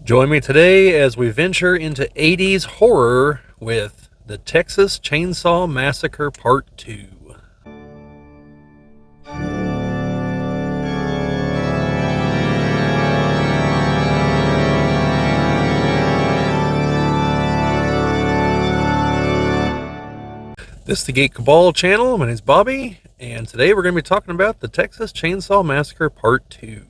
Join me today as we venture into 80s horror with the Texas Chainsaw Massacre Part 2. This is the Geek Cabal channel. My name is Bobbie, and today we're going to be talking about the Texas Chainsaw Massacre Part 2.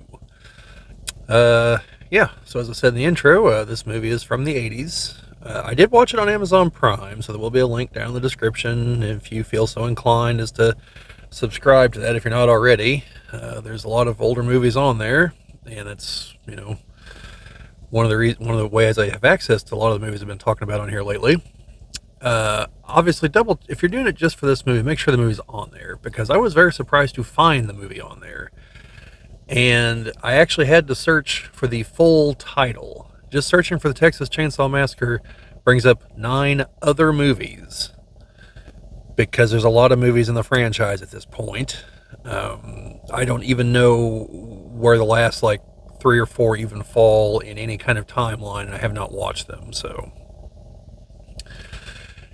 So as I said in the intro, this movie is from the 80s. I did watch it on Amazon Prime, so there will be a link down in the description if you feel so inclined as to subscribe to that if you're not already. There's a lot of older movies on there, and it's, one of the ways I have access to a lot of the movies I've been talking about on here lately. Obviously, if you're doing it just for this movie, make sure the movie's on there, because I was very surprised to find the movie on there. And I actually had to search for the full title. Just searching for the Texas Chainsaw Massacre brings up 9 other movies, because there's a lot of movies in the franchise at this point. I don't even know where the last 3 or 4 even fall in any kind of timeline, and I have not watched them. So,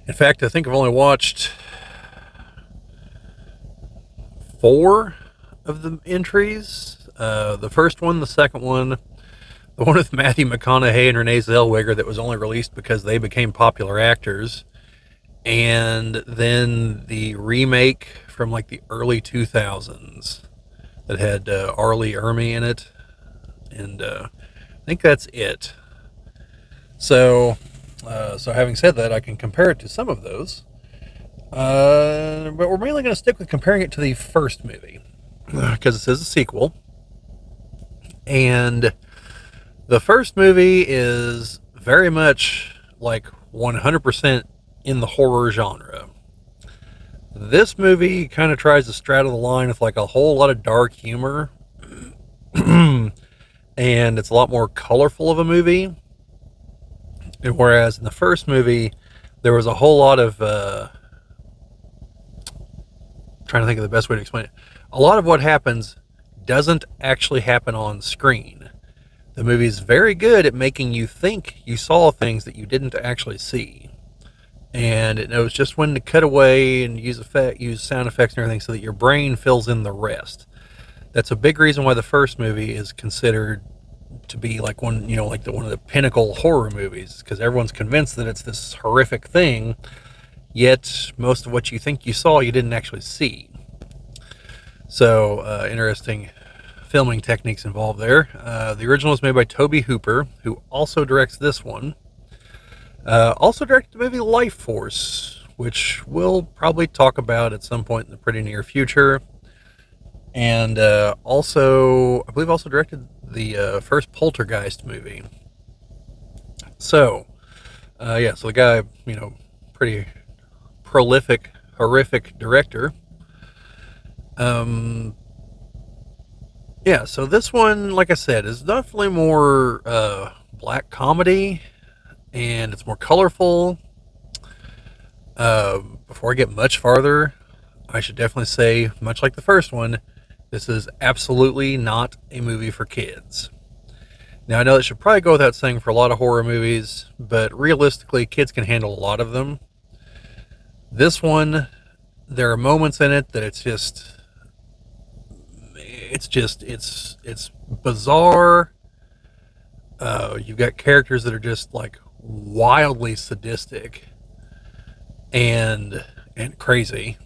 in fact, I think I've only watched 4 of the entries. The first one, the second one, the one with Matthew McConaughey and Renee Zellweger that was only released because they became popular actors, and then the remake from the early 2000s that had Arlie Ermy in it, and I think that's it. So having said that, I can compare it to some of those, but we're mainly going to stick with comparing it to the first movie, because it says a sequel. And the first movie is very much 100% in the horror genre. This movie kind of tries to straddle the line with a whole lot of dark humor. And it's a lot more colorful of a movie. And whereas in the first movie, there was a whole lot of... trying to think of the best way to explain it. A lot of what happens doesn't actually happen on screen. The movie's very good at making you think you saw things that you didn't actually see. And it knows just when to cut away and use sound effects and everything so that your brain fills in the rest. That's a big reason why the first movie is considered to be one of the pinnacle horror movies, because everyone's convinced that it's this horrific thing, yet most of what you think you saw you didn't actually see. So, interesting filming techniques involved there. The original was made by Tobe Hooper, who also directs this one. Also directed the movie Life Force, which we'll probably talk about at some point in the pretty near future. And I believe also directed the first Poltergeist movie. So, so the guy, pretty prolific, horrific director. So this one, like I said, is definitely more black comedy, and it's more colorful. Before I get much farther, I should definitely say, much like the first one, this is absolutely not a movie for kids. Now, I know that should probably go without saying for a lot of horror movies, but realistically, kids can handle a lot of them. This one, there are moments in it that it's bizarre. You've got characters that are just wildly sadistic and crazy,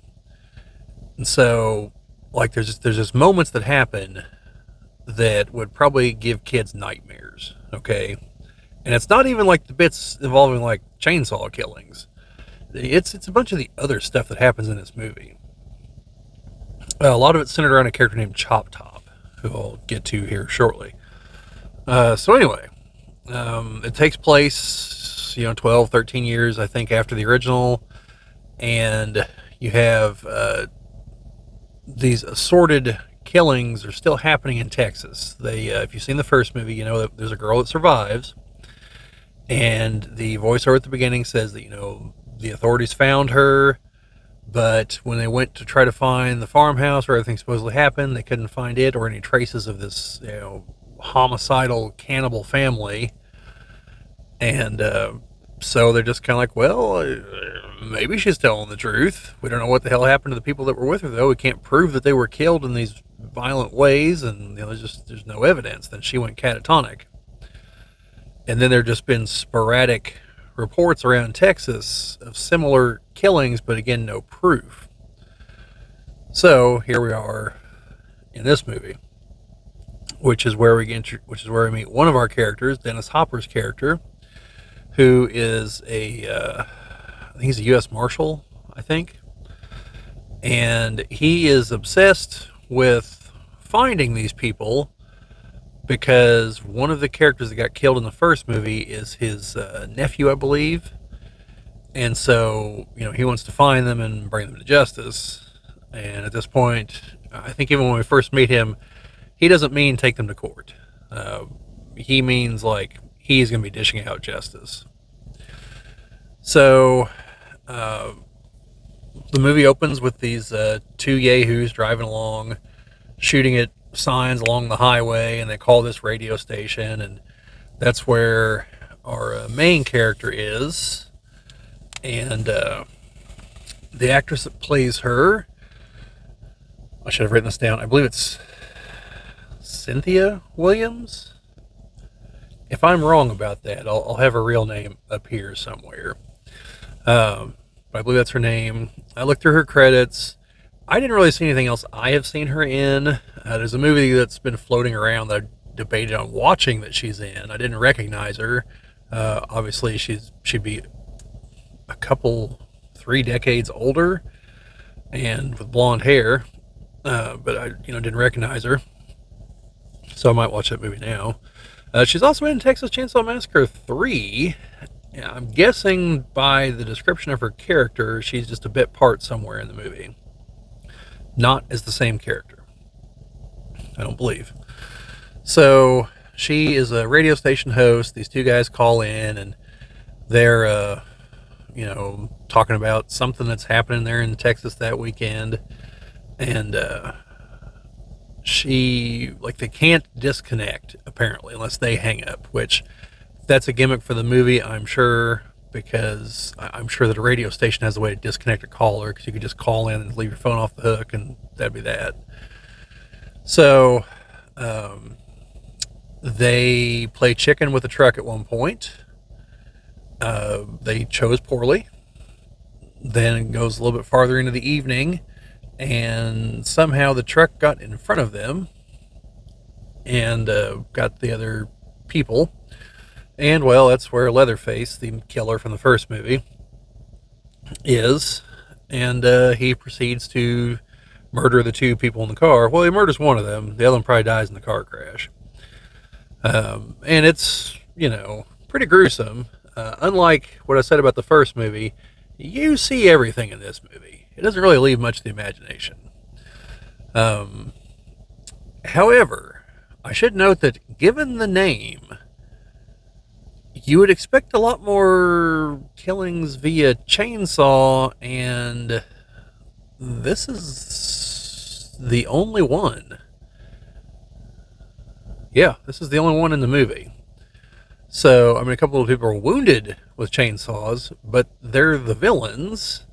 and so there's just moments that happen that would probably give kids nightmares. Okay, and it's not even the bits involving chainsaw killings. It's a bunch of the other stuff that happens in this movie. A lot of it's centered around a character named Chop Top, who I'll get to here shortly. It takes place, 12, 13 years, I think, after the original. And you have these assorted killings are still happening in Texas. If you've seen the first movie, you know that there's a girl that survives. And the voiceover at the beginning says that, the authorities found her. But when they went to try to find the farmhouse where everything supposedly happened, they couldn't find it or any traces of this, homicidal cannibal family. And so they're just kind of like, well, maybe she's telling the truth. We don't know what the hell happened to the people that were with her, though. We can't prove that they were killed in these violent ways, and there's no evidence. Then she went catatonic. And then there just been sporadic reports around Texas of similar killings, but again, no proof. So here we are in this movie, which is where we meet one of our characters, Dennis Hopper's character, who is he's a U.S. Marshal, I think, and he is obsessed with finding these people because one of the characters that got killed in the first movie is his nephew, I believe, and so he wants to find them and bring them to justice. And at this point, I think even when we first meet him, he doesn't mean take them to court. He means like he's going to be dishing out justice. So the movie opens with these two yahoos driving along, shooting at signs along the highway, and they call this radio station, and that's where our main character is. And the actress that plays her, I should have written this down. I believe it's Cynthia Williams. If I'm wrong about that, I'll have her real name up here somewhere. But I believe that's her name. I looked through her credits. I didn't really see anything else I have seen her in. There's a movie that's been floating around that I debated on watching that she's in. I didn't recognize her. Obviously, she'd be a couple, 3 decades older, and with blonde hair. But I, didn't recognize her. So I might watch that movie now. She's also in Texas Chainsaw Massacre 3. Yeah, I'm guessing by the description of her character, she's just a bit part somewhere in the movie. Not as the same character, I don't believe. So she is a radio station host. These two guys call in, and they're, talking about something that's happening there in Texas that weekend. And they can't disconnect, apparently, unless they hang up, which that's a gimmick for the movie, I'm sure, because I'm sure that a radio station has a way to disconnect a caller, because you could just call in and leave your phone off the hook, and that'd be that. So they play chicken with a truck at one point. They chose poorly. Then it goes a little bit farther into the evening, and somehow the truck got in front of them and got the other people. And, well, that's where Leatherface, the killer from the first movie, is. And he proceeds to murder the 2 people in the car. Well, he murders one of them. The other one probably dies in the car crash. And it's, pretty gruesome. Unlike what I said about the first movie, you see everything in this movie. It doesn't really leave much to the imagination. However, I should note that given the name, you would expect a lot more killings via chainsaw, and this is the only one. Yeah, this is the only one in the movie. So, a couple of people are wounded with chainsaws, but they're the villains.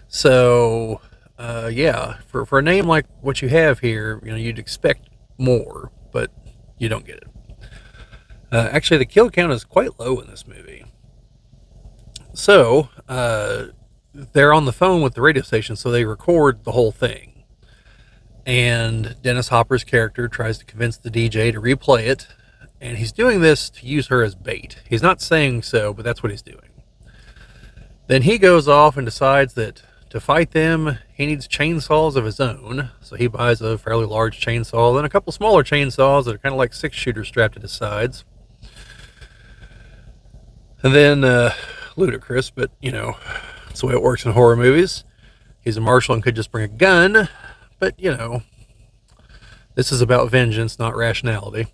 So, for a name like what you have here, you'd expect more, but you don't get it. Actually, the kill count is quite low in this movie. So, they're on the phone with the radio station, so they record the whole thing. And Dennis Hopper's character tries to convince the DJ to replay it, and he's doing this to use her as bait. He's not saying so, but that's what he's doing. Then he goes off and decides that to fight them, he needs chainsaws of his own. So he buys a fairly large chainsaw, then a couple smaller chainsaws that are kind of like 6-shooters strapped to his sides. And then, ludicrous, but, it's the way it works in horror movies. He's a marshal and could just bring a gun, but, this is about vengeance, not rationality.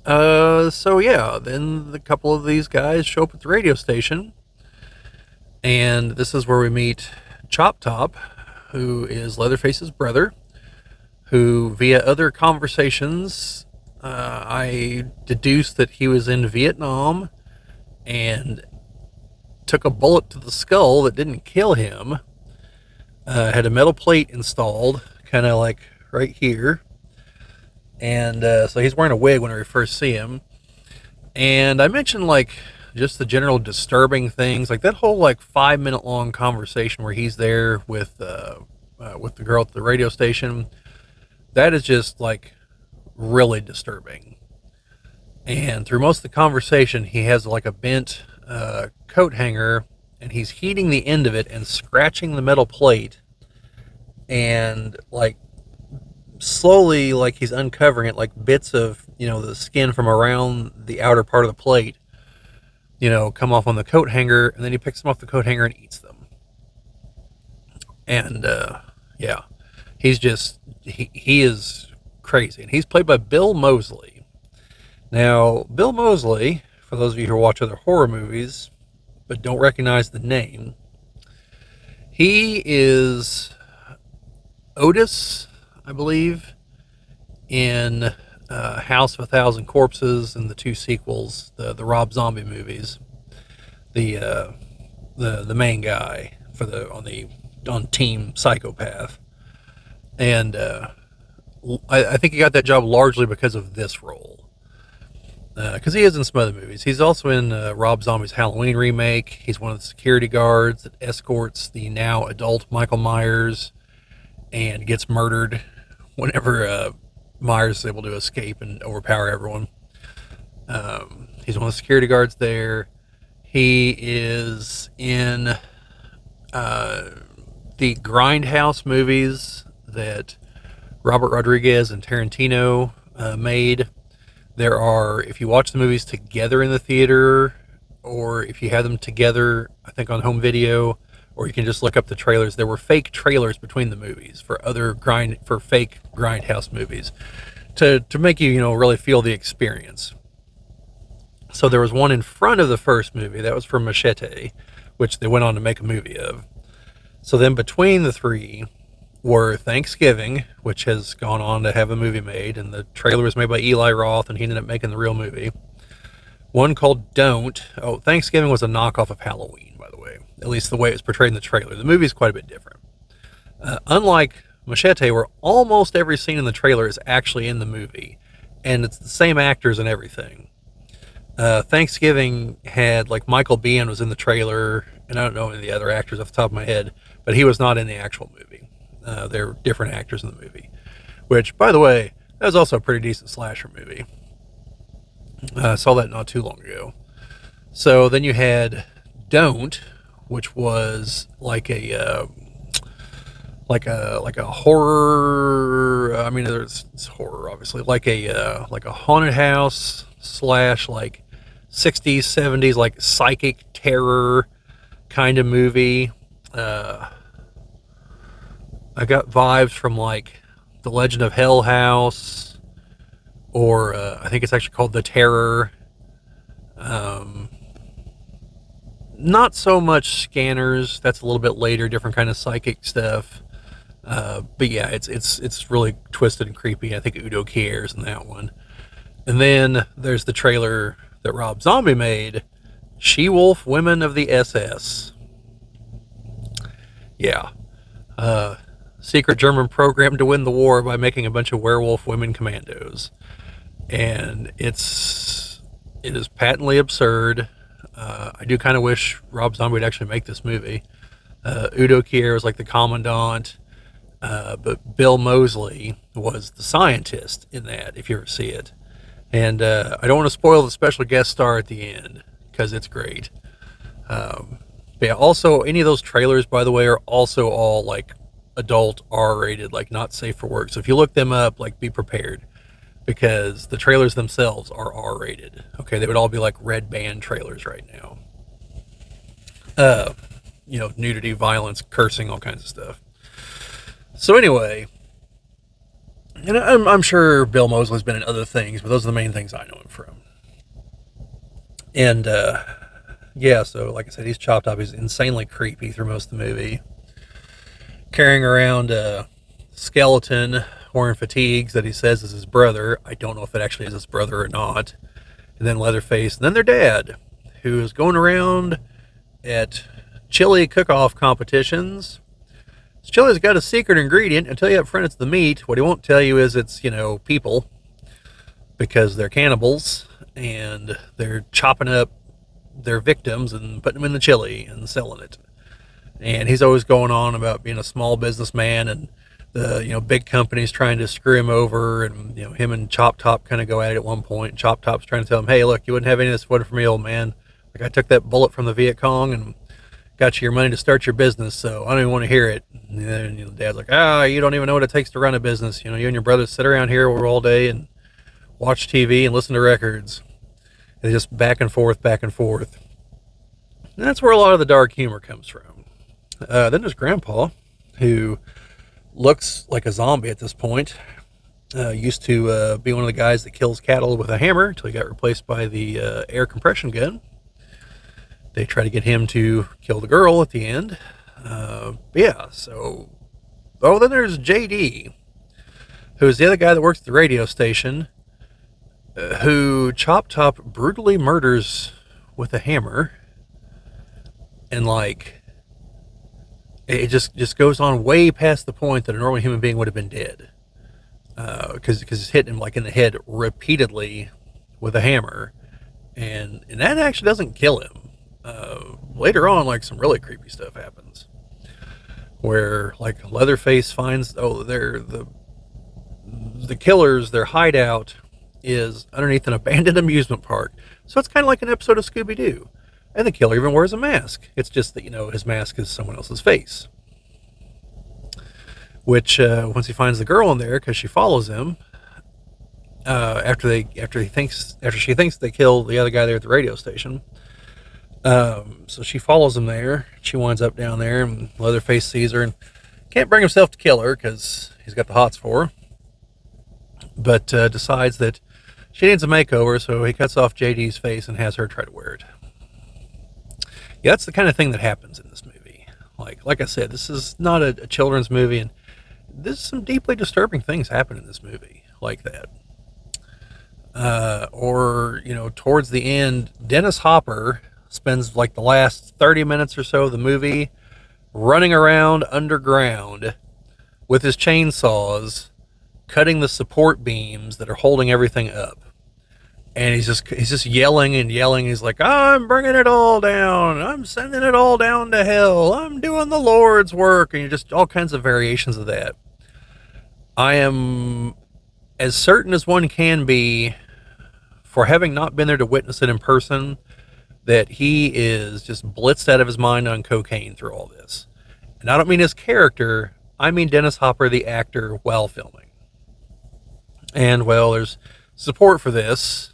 Then a couple of these guys show up at the radio station, and this is where we meet Chop Top, who is Leatherface's brother, who, via other conversations, I deduced that he was in Vietnam, and took a bullet to the skull that didn't kill him. Had a metal plate installed, kind of like right here. And so he's wearing a wig when we first see him. And I mentioned like just the general disturbing things, like that whole like 5 minute long conversation where he's there with the girl at the radio station. That is just like really disturbing. And through most of the conversation, he has like a bent coat hanger, and he's heating the end of it and scratching the metal plate, and like slowly, like he's uncovering it, like bits of the skin from around the outer part of the plate, come off on the coat hanger, and then he picks them off the coat hanger and eats them. And yeah, he is crazy, and he's played by Bill Moseley. Now, Bill Moseley, for those of you who watch other horror movies but don't recognize the name, he is Otis, I believe, in House of a Thousand Corpses and the two sequels, the Rob Zombie movies. The main guy on Team Psychopath, and I think he got that job largely because of this role. Because he is in some other movies. He's also in Rob Zombie's Halloween remake. He's one of the security guards that escorts the now adult Michael Myers and gets murdered whenever Myers is able to escape and overpower everyone. He's one of the security guards there. He is in the Grindhouse movies that Robert Rodriguez and Tarantino made. If you watch the movies together in the theater, or if you have them together, I think on home video, or you can just look up the trailers. There were fake trailers between the movies for fake Grindhouse movies to make you really feel the experience. So there was one in front of the first movie that was for Machete, which they went on to make a movie of. So then between the three were Thanksgiving, which has gone on to have a movie made, and the trailer was made by Eli Roth, and he ended up making the real movie. One called Don't. Oh, Thanksgiving was a knockoff of Halloween, by the way. At least the way it was portrayed in the trailer. The movie is quite a bit different. Unlike Machete, where almost every scene in the trailer is actually in the movie, and it's the same actors and everything. Thanksgiving had, like, Michael Biehn was in the trailer, and I don't know any of the other actors off the top of my head, but he was not in the actual movie. They're different actors in the movie, which, by the way, that was also a pretty decent slasher movie. I saw that not too long ago. So then you had Don't, which was like a horror. I mean, it's horror, obviously, like a haunted house slash like 60s, 70s, like psychic terror kind of movie. I got vibes from like The Legend of Hell House, or I think it's actually called The Terror. Not so much Scanners. That's a little bit later, different kind of psychic stuff. But yeah, it's really twisted and creepy. I think Udo Kier's in that one. And then there's the trailer that Rob Zombie made, She-Wolf Women of the SS. Yeah. Secret German program to win the war by making a bunch of werewolf women commandos. And it is patently absurd. I do kind of wish Rob Zombie would actually make this movie. Udo Kier was like the commandant, but Bill Moseley was the scientist in that, if you ever see it. And I don't want to spoil the special guest star at the end, because it's great. But yeah, also, any of those trailers, by the way, are also all like adult, R-rated, like not safe for work. So if you look them up, like, be prepared, because the trailers themselves are R-rated. Okay, they would all be like red band trailers right now. Nudity, violence, cursing, all kinds of stuff. So anyway, and I'm sure Bill Moseley's been in other things, but those are the main things I know him from. And yeah, so like I said, he's chopped up. He's insanely creepy through most of the movie, carrying around a skeleton wearing fatigues that he says is his brother. I don't know if it actually is his brother or not. And then Leatherface, and then their dad, who is going around at chili cook-off competitions. This chili's got a secret ingredient. I'll tell you up front it's the meat. What he won't tell you is it's, people, because they're cannibals, and they're chopping up their victims and putting them in the chili and selling it. And he's always going on about being a small businessman, and the big companies trying to screw him over, and him and Chop Top kind of go at it at one point. Chop Top's trying to tell him, hey, look, you wouldn't have any of this wood for me, old man. Like, I took that bullet from the Viet Cong and got you your money to start your business, so I don't even want to hear it. And then the dad's like, you don't even know what it takes to run a business. You and your brothers sit around here all day and watch TV and listen to records. And just back and forth, back and forth. And that's where a lot of the dark humor comes from. Then there's Grandpa, who looks like a zombie at this point. Used to be one of the guys that kills cattle with a hammer until he got replaced by the air compression gun. They try to get him to kill the girl at the end. Then there's JD, who's the other guy that works at the radio station, who Chop Top brutally murders with a hammer. And it just goes on way past the point that a normal human being would have been dead. Because it's hitting him in the head repeatedly with a hammer. And that actually doesn't kill him. Later on, some really creepy stuff happens. Where, Leatherface finds, the killers, their hideout is underneath an abandoned amusement park. So it's kind of like an episode of Scooby-Doo. And the killer even wears a mask. It's just that, his mask is someone else's face. Which, once he finds the girl in there, because she follows him, after she thinks they killed the other guy there at the radio station. So she follows him there. She winds up down there, and Leatherface sees her and can't bring himself to kill her because he's got the hots for her. But decides that she needs a makeover, so he cuts off JD's face and has her try to wear it. Yeah, that's the kind of thing that happens in this movie. Like I said, this is not a children's movie, and there's some deeply disturbing things happen in this movie like that. Towards the end, Dennis Hopper spends the last 30 minutes or so of the movie running around underground with his chainsaws, cutting the support beams that are holding everything up. And he's just yelling and yelling. He's like, I'm bringing it all down. I'm sending it all down to hell. I'm doing the Lord's work. And just all kinds of variations of that. I am as certain as one can be, for having not been there to witness it in person, that he is just blitzed out of his mind on cocaine through all this. And I don't mean his character. I mean Dennis Hopper, the actor, while filming. And, there's support for this.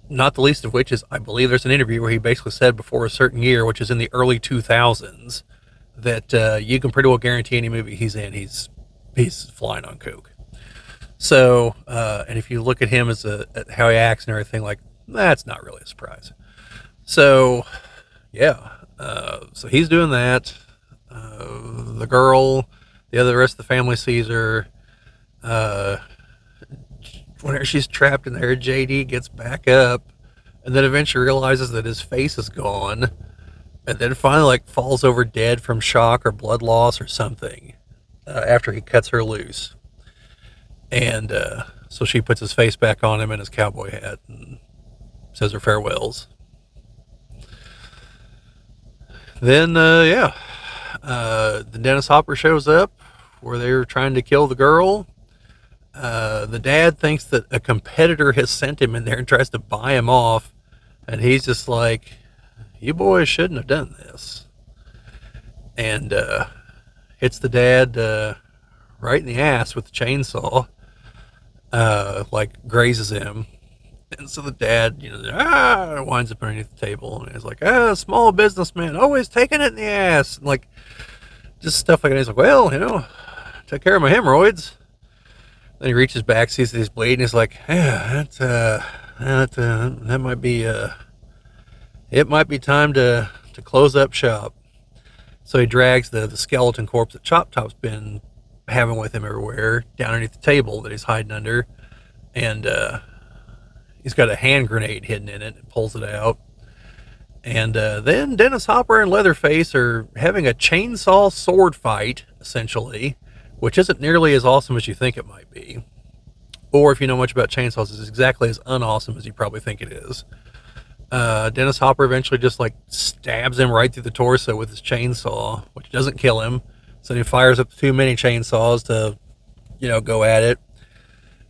Not the least of which is, I believe there's an interview where he basically said before a certain year, which is in the early 2000s, that you can pretty well guarantee any movie he's in, he's flying on coke. So, and if you look at him at how he acts and everything, that's not really a surprise. So, yeah. So he's doing that. The girl, the rest of the family sees her. Whenever she's trapped in there, JD gets back up and then eventually realizes that his face is gone, and then finally falls over dead from shock or blood loss or something after he cuts her loose. And so she puts his face back on him in his cowboy hat and says her farewells. Then the Dennis Hopper shows up where they're trying to kill the girl. The dad thinks that a competitor has sent him in there and tries to buy him off, and he's just like, you boys shouldn't have done this. And hits the dad right in the ass with the chainsaw, grazes him. And so the dad, winds up underneath the table, and he's like, small businessman, always taking it in the ass. And just stuff like that. He's like, took care of my hemorrhoids. Then he reaches back, sees that he's bleeding. He's like, that might be, it might be time to close up shop. So he drags the skeleton corpse that Chop Top's been having with him everywhere down underneath the table that he's hiding under. And, He's got a hand grenade hidden in it and pulls it out. And then Dennis Hopper and Leatherface are having a chainsaw sword fight, essentially, which isn't nearly as awesome as you think it might be. Or if you know much about chainsaws, it's exactly as unawesome as you probably think it is. Dennis Hopper eventually just like stabs him right through the torso with his chainsaw, which doesn't kill him. So he fires up too many chainsaws to, go at it.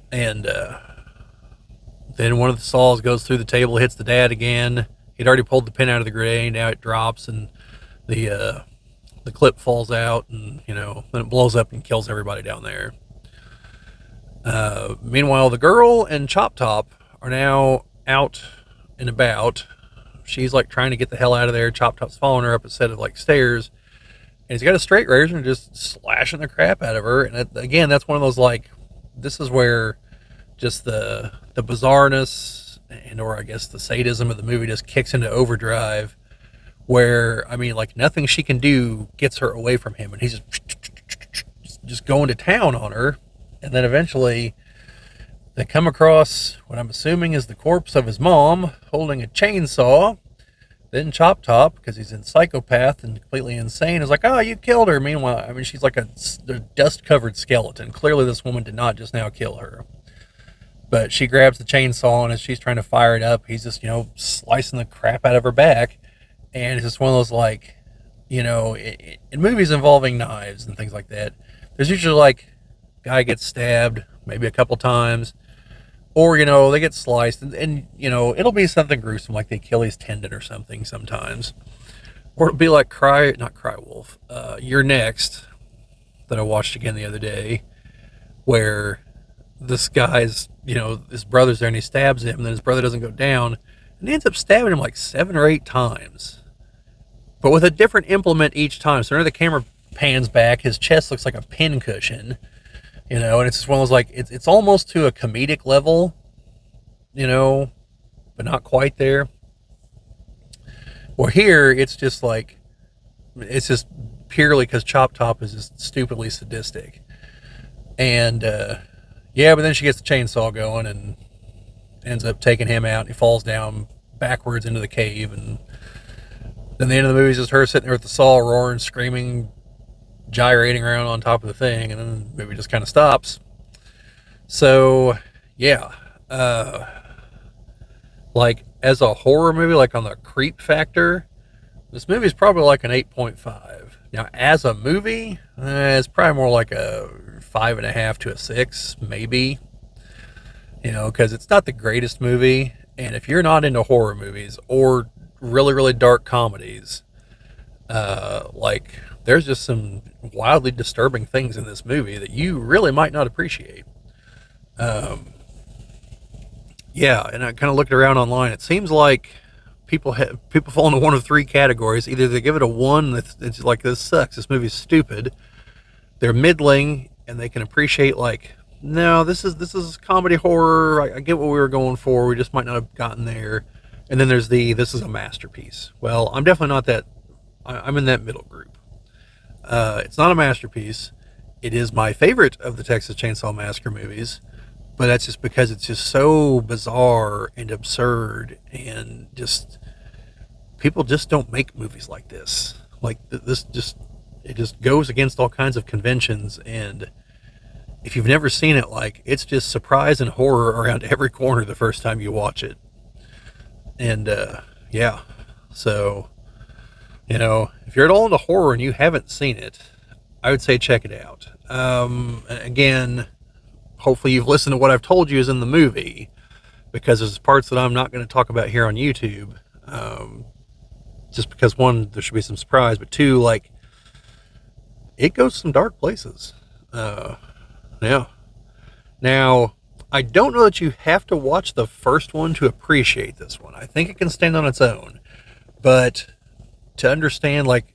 And then one of the saws goes through the table, hits the dad again. He'd already pulled the pin out of the grenade. Now it drops, and the clip falls out, and then it blows up and kills everybody down there. Meanwhile, the girl and Chop Top are now out and about. She's like trying to get the hell out of there. Chop Top's following her up a set of like stairs, and he's got a straight razor and just slashing the crap out of her. And again, that's one of those like, this is where just the bizarreness and or I guess the sadism of the movie just kicks into overdrive, where I mean, like, nothing she can do gets her away from him, and he's just going to town on her. And then eventually they come across what I'm assuming is the corpse of his mom holding a chainsaw. Then Chop Top, because he's a psychopath and completely insane, is like, "Oh, you killed her." Meanwhile, I mean, she's like a dust-covered skeleton. Clearly this woman did not just now kill her. But she grabs the chainsaw, and as she's trying to fire it up, he's just, slicing the crap out of her back. And it's just one of those, like, in movies involving knives and things like that, there's usually, like, guy gets stabbed maybe a couple times, or, they get sliced, and it'll be something gruesome, like the Achilles tendon or something sometimes. Or it'll be like not Cry Wolf, You're Next, that I watched again the other day, where this guy's, his brother's there and he stabs him, and then his brother doesn't go down, and he ends up stabbing him like 7 or 8 times, but with a different implement each time. So whenever the camera pans back, his chest looks like a pin cushion, and it's just one of those, like, it's almost to a comedic level, but not quite there. Well, here, it's just like, it's just purely because Chop Top is just stupidly sadistic. And, yeah, but then she gets the chainsaw going and ends up taking him out. And he falls down backwards into the cave. And then the end of the movie is just her sitting there with the saw roaring, screaming, gyrating around on top of the thing. And then the movie just kind of stops. So, yeah. Like, as a horror movie, like on the creep factor, this movie is probably like an 8.5. Now, as a movie, it's probably more like a 5.5 to a 6, maybe. Because it's not the greatest movie. And if you're not into horror movies or really, really dark comedies, like, there's just some wildly disturbing things in this movie that you really might not appreciate. Yeah, and I kind of looked around online. It seems like people fall into one of 3 categories. Either they give it a 1, it's like, this sucks, this movie's stupid. They're middling, and they can appreciate, like, no, this is comedy horror. I get what we were going for. We just might not have gotten there. And then there's this is a masterpiece. Well, I'm definitely not that. I'm in that middle group. It's not a masterpiece. It is my favorite of the Texas Chainsaw Massacre movies, but that's just because it's just so bizarre and absurd, and just people just don't make movies like this. Like, it just goes against all kinds of conventions, and if you've never seen it, like, it's just surprise and horror around every corner the first time you watch it. And yeah, so if you're at all into horror and you haven't seen it, I would say check it out. Again, hopefully you've listened to what I've told you is in the movie, because there's parts that I'm not going to talk about here on YouTube, just because, 1, there should be some surprise, but 2, like, it goes some dark places. Yeah. Now, I don't know that you have to watch the first one to appreciate this one. I think it can stand on its own, but to understand, like,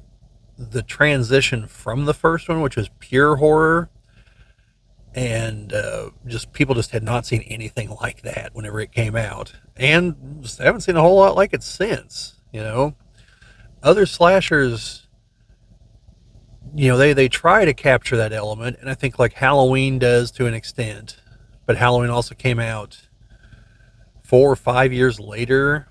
the transition from the first one, which was pure horror, and just people just had not seen anything like that whenever it came out, and just haven't seen a whole lot like it since. Other slashers, they try to capture that element, and I think, like, Halloween does to an extent, but Halloween also came out 4 or 5 years later,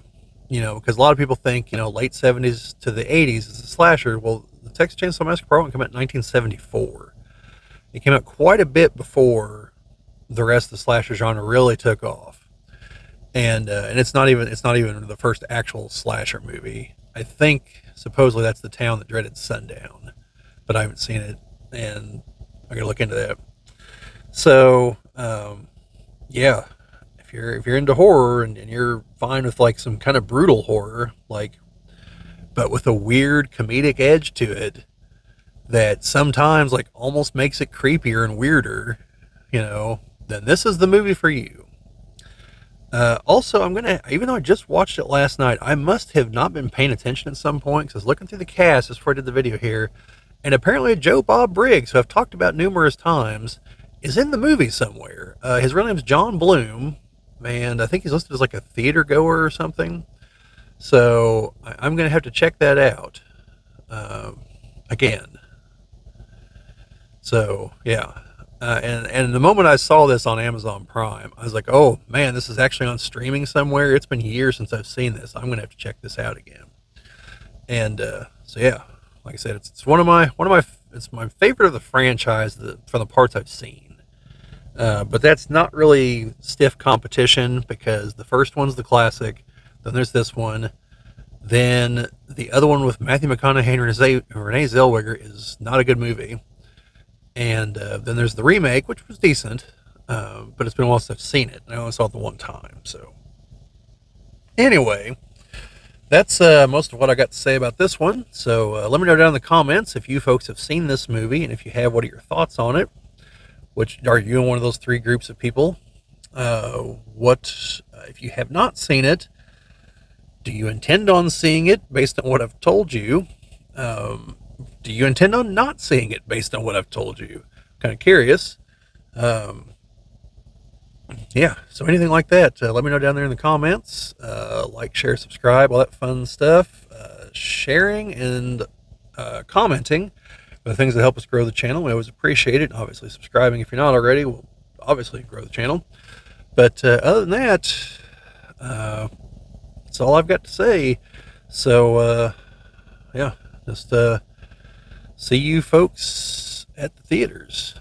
because a lot of people think, late 70s to the 80s is a slasher. Well, the Texas Chainsaw Massacre Part 1 came out in 1974. It came out quite a bit before the rest of the slasher genre really took off. And it's not even the first actual slasher movie. I think supposedly that's The Town That Dreaded Sundown, but I haven't seen it, and I gotta look into that. So, yeah, if you're into horror and you're fine with like some kind of brutal horror, like, but with a weird comedic edge to it that sometimes like almost makes it creepier and weirder, then this is the movie for you. Also, even though I just watched it last night, I must have not been paying attention at some point because I was looking through the cast just before I did the video here, and apparently Joe Bob Briggs, who I've talked about numerous times, is in the movie somewhere. His real name's John Bloom, and I think he's listed as like a theater goer or something. So I'm going to have to check that out again. So yeah, and the moment I saw this on Amazon Prime, I was like, oh man, this is actually on streaming somewhere. It's been years since I've seen this. I'm gonna have to check this out again. And so yeah, like I said, it's one of my it's my favorite of the franchise from the parts I've seen. But that's not really stiff competition because the first one's the classic. Then there's this one. Then the other one with Matthew McConaughey and Renee Zellweger is not a good movie. And then there's the remake, which was decent, but it's been a while since I've seen it. I only saw it the one time. So anyway, that's most of what I got to say about this one. So let me know down in the comments if you folks have seen this movie, and if you have, what are your thoughts on it? Which are you in one of those three groups of people? What if you have not seen it? Do you intend on seeing it based on what I've told you? Do you intend on not seeing it based on what I've told you? Kind of curious. Yeah, so anything like that, let me know down there in the comments. Like, share, subscribe, all that fun stuff. Sharing and commenting are the things that help us grow the channel. We always appreciate it. Obviously, subscribing if you're not already will obviously grow the channel. But other than that, that's all I've got to say. So, yeah, just see you folks at the theaters.